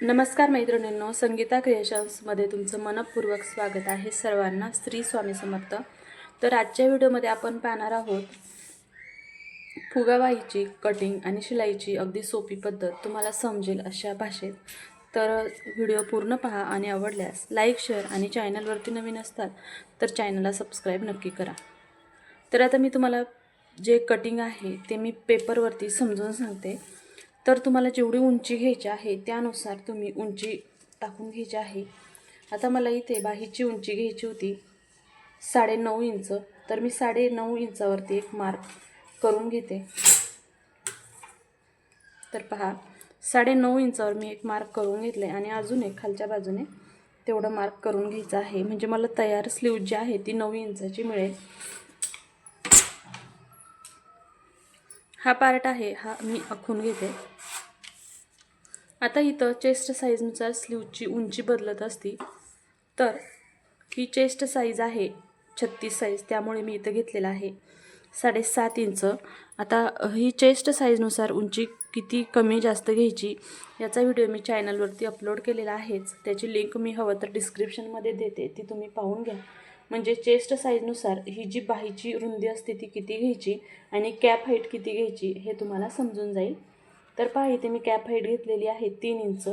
नमस्कार मैत्रिणींनो, संगीता क्रिएशन्समध्ये तुमचं मनपूर्वक स्वागत आहे. सर्वांना श्री स्वामी समर्थ. तर आजच्या व्हिडिओमध्ये आपण पाहणार आहोत फुगाबाईची कटिंग आणि शिलाईची अगदी सोपी पद्धत तुम्हाला समजेल अशा भाषेत. तर व्हिडिओ पूर्ण पहा आणि आवडल्यास लाईक, शेअर आणि चॅनलवरती नवीन असताल तर चॅनलला सबस्क्राईब नक्की करा. तर आता मी तुम्हाला जे कटिंग आहे ते मी पेपरवरती समजून सांगते. तर तुम्हाला जेवढी उंची घ्यायची आहे त्यानुसार तुम्ही उंची टाकून घ्यायची आहे. आता मला इथे बाहीची उंची घ्यायची होती 9.5 इंच. तर मी 9.5 इंचावरती एक मार्क करून घेते. तर पहा, 9.5 इंचावर मी एक मार्क करून घेतले आणि अजून एक खालच्या बाजूने तेवढं मार्क करून घ्यायचं आहे. म्हणजे मला तयार स्लीव जी आहे ती 9 इंचाची मिळेल. हा पार्ट आहे हा मी आखून घेते. आता इथं चेस्ट साईजनुसार स्लीवची उंची बदलत असती. तर ही चेस्ट साईज आहे 36 साईज, त्यामुळे मी इथं घेतलेला आहे 7.5 इंच. आता ही चेस्ट साईजनुसार उंची किती कमी जास्त घ्यायची याचा व्हिडिओ मी चॅनलवरती अपलोड केलेला आहेच. त्याची लिंक मी हवं तर डिस्क्रिप्शनमध्ये देते, ती तुम्ही पाहून घ्या. म्हणजे चेस्ट साईजनुसार ही जी बाहीची रुंदी असते ती किती घ्यायची आणि कॅप हाईट किती घ्यायची हे तुम्हाला समजून जाईल. तर पहा, इथे मी कॅप हाईट घेतलेली आहे 3 इंच.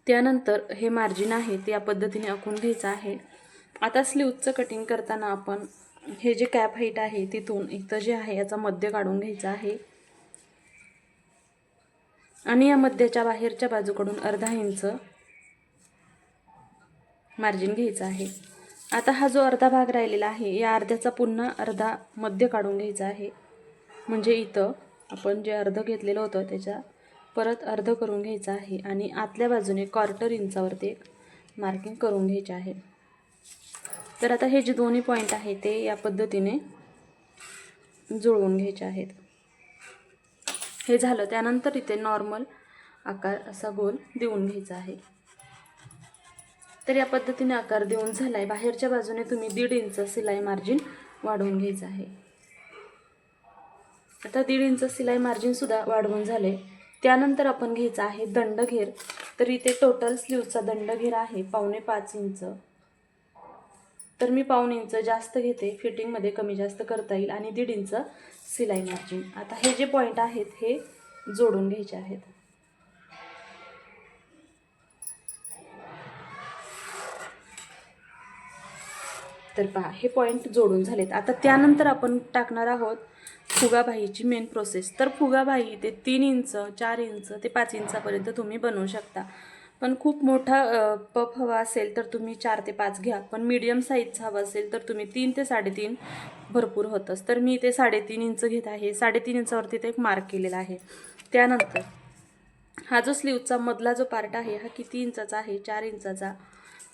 त्यानंतर हे मार्जिन आहे ते या पद्धतीने आखून घ्यायचं आहे. आता स्लीवचं कटिंग करताना आपण हे जे कॅप हाईट आहे तिथून इथं जे आहे याचा मध्य काढून घ्यायचा आहे आणि या मध्याच्या बाहेरच्या बाजूकडून अर्धा इंच मार्जिन घ्यायचं आहे. आता हा जो अर्धा भाग राहिलेला आहे या अर्ध्याचा पुन्हा अर्धा मध्य काढून घ्यायचा आहे. म्हणजे इथं आपण जे अर्ध घेतलेलं होतं त्याच्या परत अर्ध करून घ्यायचं आहे आणि आतल्या बाजूने 1/4 इंचावरती एक मार्किंग करून घ्यायचे आहे. तर आता हे जे दोन्ही पॉईंट आहे ते या पद्धतीने जुळवून घ्यायचे आहेत. हे झालं. त्यानंतर इथे नॉर्मल आकार असा गोल देऊन घ्यायचा आहे. तर या पद्धतीने आकार देऊन झालाय. बाहेरच्या बाजूने तुम्ही 1.5 इंच सिलाई मार्जिन वाढवून घ्यायचं आहे. आता 1.5 इंच सिलाई मार्जिन सुद्धा वाढवून झाले. त्यानंतर आपण घ्यायचा आहे दंडघेर. तर इथे टोटल स्लीवचा दंडघेर आहे 4.25 इंच. तर मी 1.25 इंच जास्त घेते, फिटिंगमध्ये कमी जास्त करता येईल, आणि 1.5 इंच सिलाई मार्जिन. आता हे जे पॉईंट आहेत हे जोडून घ्यायचे आहेत. तर पहा, हे पॉईंट जोडून झालेत. आता त्यानंतर आपण टाकणार आहोत फुगाबाईची मेन प्रोसेस. तर फुगाबाई ते 3 इंच, 4 इंच ते 5 इंचापर्यंत तुम्ही बनवू शकता. पण खूप मोठा पफ हवा असेल तर तुम्ही 4 ते 5 घ्या. पण मीडियम साईजचा हवा असेल तर तुम्ही 3 ते 3.5 भरपूर होतंच. तर मी इथे 3.5 इंच घेत आहे. 3.5 इंचावरती ते एक मार्क केलेला आहे. त्यानंतर हा जो स्लीवचा मधला जो पार्ट आहे हा किती इंचाचा आहे? 4 इंचाचा.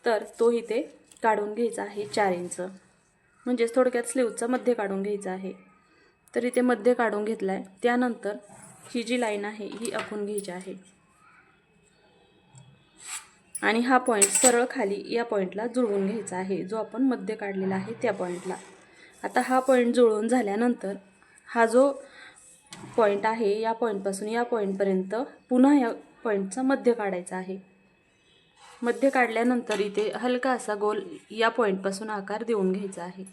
तर तो इथे काढून घ्यायचा आहे 4 इंच. म्हणजेच थोडक्यात स्लीवचा मध्य काढून घ्यायचा आहे. तर इथे मध्य काढून घेतला आहे. त्यानंतर ही जी लाईन आहे ही आखून घ्यायची आहे आणि हा पॉईंट सरळ खाली या पॉईंटला जुळवून घ्यायचा आहे, जो आपण मध्य काढलेला आहे त्या पॉईंटला. आता हा पॉईंट जुळवून झाल्यानंतर हा जो पॉईंट आहे या पॉईंटपासून या पॉईंटपर्यंत पुन्हा या पॉईंटचा मध्य काढायचा आहे. मध्य काढल्यानंतर इथे हलका असा गोल या पॉईंटपासून आकार देऊन घ्यायचा आहे.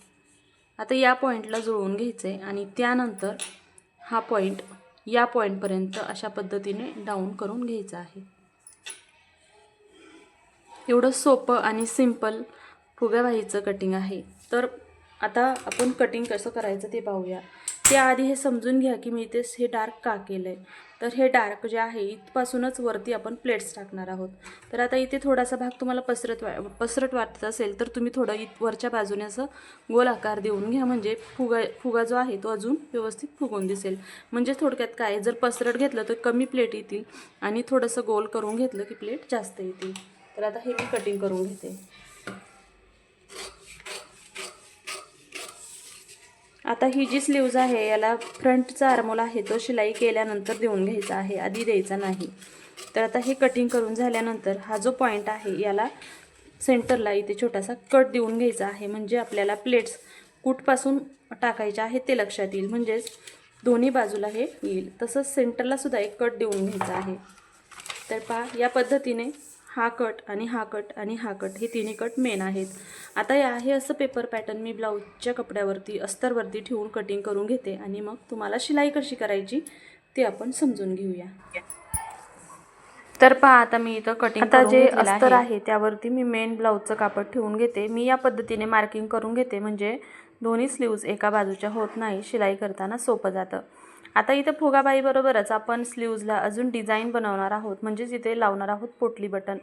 आता या पॉईंटला जुळवून घ्यायचं आहे आणि त्यानंतर हा पॉईंट या पॉईंटपर्यंत अशा पद्धतीने डाऊन करून घ्यायचा आहे. एवढं सोपं आणि सिंपल फुगाबाईचं कटिंग आहे. तर आता आपण कटिंग कसं करायचं ते पाहूया. त्याआधी हे समजून घ्या की मी इथे हे डार्क का केलं आहे. तर हे डार्क जे आहे इथपासूनच वरती आपण प्लेट्स टाकणार आहोत. तर आता इथे थोडासा भाग तुम्हाला पसरट वाटत असेल तर तुम्ही थोडं वरच्या बाजूने असं गोल आकार देऊन घ्या. म्हणजे फुगा जो आहे तो अजून व्यवस्थित फुगून दिसेल. म्हणजे थोडक्यात काय, जर पसरट घेतलं तर कमी प्लेट येतील आणि थोडंसं गोल करून घेतलं की प्लेट जास्त येतील. तर आता हे मी कटिंग करून घेते. आता ही जी स्लीव्ज आहे याला फ्रंटचा आर्मोल आहे तो शिलाई केल्यानंतर देऊन घ्यायचा आहे, आधी द्यायचा नाही. तर आता हे कटिंग करून झाल्यानंतर हा जो पॉईंट आहे याला सेंटरला इथे छोटासा कट देऊन घ्यायचा आहे. म्हणजे आपल्याला प्लेट्स कुठपासून टाकायच्या आहेत ते लक्षात येईल. म्हणजेच दोन्ही बाजूला हे येईल. तसंच सेंटरला सुद्धा एक कट देऊन घ्यायचा आहे. तर पहा या पद्धतीने हा कट आणि हा कट आणि हा कट हे तिन्ही कट मेन आहेत. आता हे असं पेपर पॅटर्न मी ब्लाऊजच्या कपड्यावरती अस्तरवरती ठेवून कटिंग करून घेते आणि मग तुम्हाला शिलाई कशी करायची ते आपण समजून घेऊया. तर पहा आता मी इथं कटिंग आता जे अस्तर आहे त्यावरती मी मेन ब्लाऊजचं कापड ठेवून घेते. मी या पद्धतीने मार्किंग करून घेते म्हणजे दोन्ही स्लीव्ज एका बाजूच्या होत नाही, शिलाई करताना सोपं जातं. आता इथं फुगाबाई बरोबरच आपण स्लीव्जला अजून डिझाईन बनवणार आहोत, म्हणजेच इथे लावणार आहोत पोटली बटन.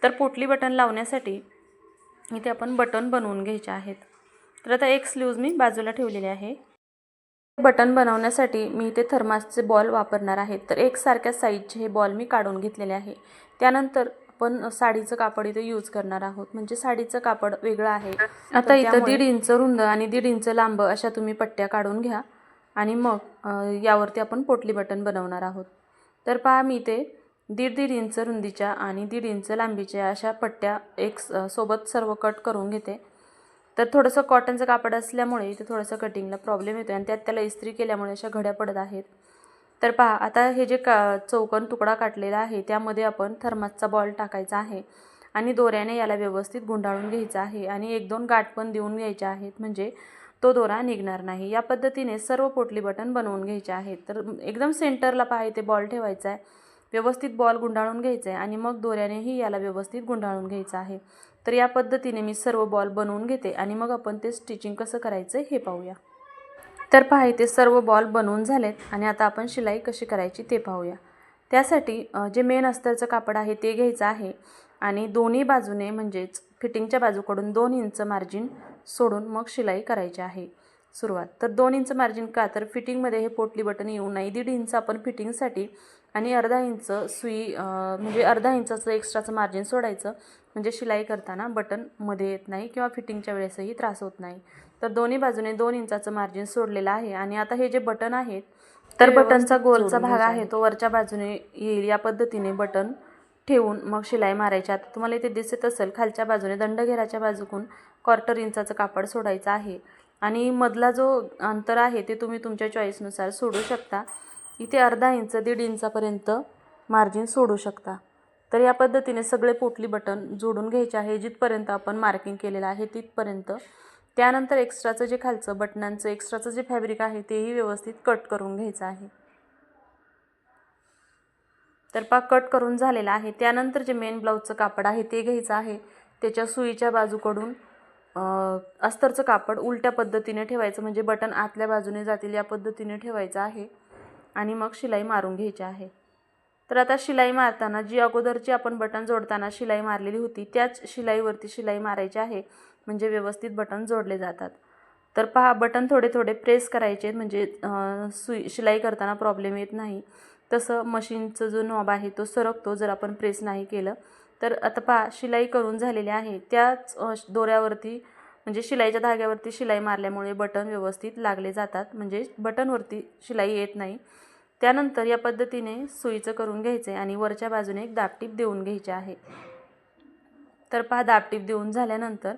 तर पोटली बटन लावण्यासाठी इथे आपण बटन बनवून घ्यायचे आहेत. तर आता एक स्लीव्ज मी बाजूला ठेवलेले आहे. बटन बनवण्यासाठी मी इथे थर्मासचे बॉल वापरणार आहे. तर एकसारख्या साईजचे हे बॉल मी काढून घेतलेले आहे. त्यानंतर आपण साडीचं कापड इथे यूज करणार आहोत, म्हणजे साडीचं कापड वेगळं आहे. आता इथं 1.5 इंच रुंद आणि 1.5 इंच लांब अशा तुम्ही पट्ट्या काढून घ्या आणि मग यावरती आपण पोटली बटन बनवणार आहोत. तर पहा मी इथे 1.5 इंच रुंदीच्या आणि 1.5 इंच लांबीच्या अशा पट्ट्या सोबत सर्व कट करून घेते. तर थोडंसं कॉटनचं कापड असल्यामुळे इथे थोडंसं कटिंगला प्रॉब्लेम येतो आणि त्यात त्याला इस्त्री केल्यामुळे अशा घड्या पडत आहेत. तर पहा आता हे जे चौकोन तुकडा काटलेला आहे त्यामध्ये आपण थर्मासचा बॉल टाकायचा आहे आणि दोऱ्याने याला व्यवस्थित गुंडाळून घ्यायचा आहे आणि 1-2 गाठ पण देऊन घ्यायचे आहेत, म्हणजे तो दोरा निघणार नाही. या पद्धतीने सर्व पोटली बटन बनवून घ्यायचे आहेत. तर एकदम सेंटरला पहा इथे बॉल ठेवायचा आहे, व्यवस्थित बॉल गुंडाळून घ्यायचा आहे आणि मग दोऱ्यानेही याला व्यवस्थित गुंडाळून घ्यायचं आहे. तर या पद्धतीने मी सर्व बॉल बनवून घेते आणि मग आपण ते स्टिचिंग कसं करायचं हे पाहूया. तर पहा इथे सर्व बॉल बनवून झालेत आणि आता आपण शिलाई कशी करायची ते पाहूया. त्यासाठी जे मेन अस्तरचं कापड आहे ते घ्यायचं आहे आणि दोन्ही बाजूने म्हणजेच फिटिंगच्या बाजूकडून 2 इंच मार्जिन सोडून मग शिलाई करायची आहे सुरुवात. तर 2 इंच मार्जिन का, तर फिटिंगमध्ये हे पोटली बटन येऊ नये. 1.5 इंच आपण फिटिंगसाठी आणि अर्धा इंच सुई म्हणजे अर्धा इंचाचं एक्स्ट्राचं मार्जिन सोडायचं, म्हणजे शिलाई करताना बटन मध्ये येत नाही किंवा फिटिंगच्या वेळेसही त्रास होत नाही. तर दोन्ही बाजूने 2 इंचाचं मार्जिन सोडलेलं आहे आणि आता हे जे बटन आहेत तर बटनचा गोलचा भाग आहे तो वरच्या बाजूने येईल या पद्धतीने बटन ठेवून मग शिलाई मारायची. आता तुम्हाला इथे दिसत असेल खालच्या बाजूने दंडघेराच्या बाजूकून 1/4 इंचाचं कापड सोडायचं आहे आणि मधला जो अंतर आहे ते तुम्ही तुमच्या चॉईसनुसार सोडू शकता. इथे अर्धा इंच 1.5 इंचापर्यंत मार्जिन सोडू शकता. तर या पद्धतीने सगळे पोटली बटन जोडून घ्यायचे आहे जिथपर्यंत आपण मार्किंग केलेलं आहे तिथपर्यंत. त्यानंतर एक्स्ट्राचं जे खालचं बटनांचं एक्स्ट्राचं जे फॅब्रिक आहे तेही व्यवस्थित कट करून घ्यायचं आहे. तर पहा कट करून झालेला आहे. त्यानंतर जे मेन ब्लाऊजचं कापड आहे ते घ्यायचं आहे. त्याच्या सुईच्या बाजूकडून अस्तरचं कापड उलट्या पद्धतीने ठेवायचं, म्हणजे बटन आतल्या बाजूने जातील या पद्धतीने ठेवायचं आहे आणि मग शिलाई मारून घ्यायची आहे. तर आता शिलाई मारताना जी अगोदरची आपण बटन जोडताना शिलाई मारलेली होती त्याच शिलाईवरती शिलाई मारायची आहे, म्हणजे व्यवस्थित बटन जोडले जातात. तर पहा बटन थोडे थोडे प्रेस करायचे, म्हणजे शिलाई करताना प्रॉब्लेम येत नाही. तसं मशीनचं जो नॉब आहे तो सरकतो जर आपण प्रेस नाही केलं तर. आता पहा शिलाई करून झालेली आहे. त्याच दोऱ्यावरती म्हणजे शिलाईच्या धाग्यावरती शिलाई मारल्यामुळे बटन व्यवस्थित लागले जातात, म्हणजे बटनवरती शिलाई येत नाही. त्यानंतर या पद्धतीने सुईचं करून घ्यायचे आणि वरच्या बाजूने एक दाबटीप देऊन घ्यायची आहे. तर पहा दाबटीप देऊन झाल्यानंतर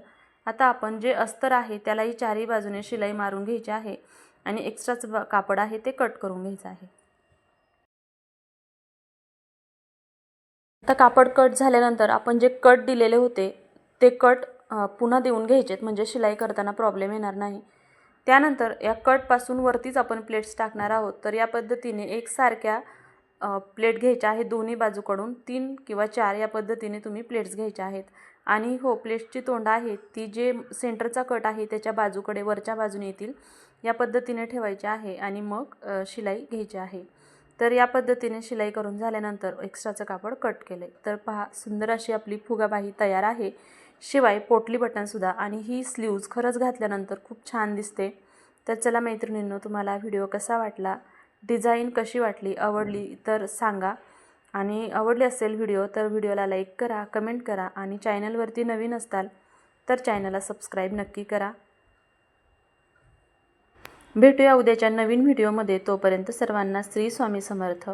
आता आपण जे अस्तर आहे त्यालाही चारही बाजूने शिलाई मारून घ्यायची आहे आणि एक्स्ट्राचं कापड आहे ते कट करून घ्यायचं आहे. आता कापड कट झाल्यानंतर आपण जे कट दिलेले होते ते कट पुन्हा देऊन घ्यायचेत, म्हणजे शिलाई करताना प्रॉब्लेम येणार नाही. त्यानंतर या कटपासून वरतीच आपण प्लेट्स टाकणार आहोत. तर या पद्धतीने एकसारख्या प्लेट घ्यायच्या आहेत दोन्ही बाजूकडून 3 किंवा 4 या पद्धतीने तुम्ही प्लेट्स घ्यायच्या आहेत. आणि हो प्लेट्सची तोंड आहे ती जे सेंटरचा कट आहे त्याच्या बाजूकडे वरच्या बाजूने येतील या पद्धतीने ठेवायचे आहे आणि मग शिलाई घ्यायची आहे. तर या पद्धतीने शिलाई करून झाल्यानंतर एक्स्ट्राचं कापड कट केले. तर पहा सुंदर अशी आपली फुगाबाई तयार आहे. शिवाय पोटली बटनसुद्धा आणि ही स्लीव्ज खरंच घातल्यानंतर खूप छान दिसते. तर चला मैत्रिणींनो, तुम्हाला व्हिडिओ कसा वाटला, डिझाईन कशी वाटली, आवडली तर सांगा आणि आवडली असेल व्हिडिओ तर व्हिडिओला लाईक करा, कमेंट करा आणि चॅनलवरती नवीन असताल तर चॅनलला सबस्क्राईब नक्की करा. भेटूया उद्याच्या नवीन व्हिडिओमध्ये. तोपर्यंत सर्वांना श्री स्वामी समर्थ.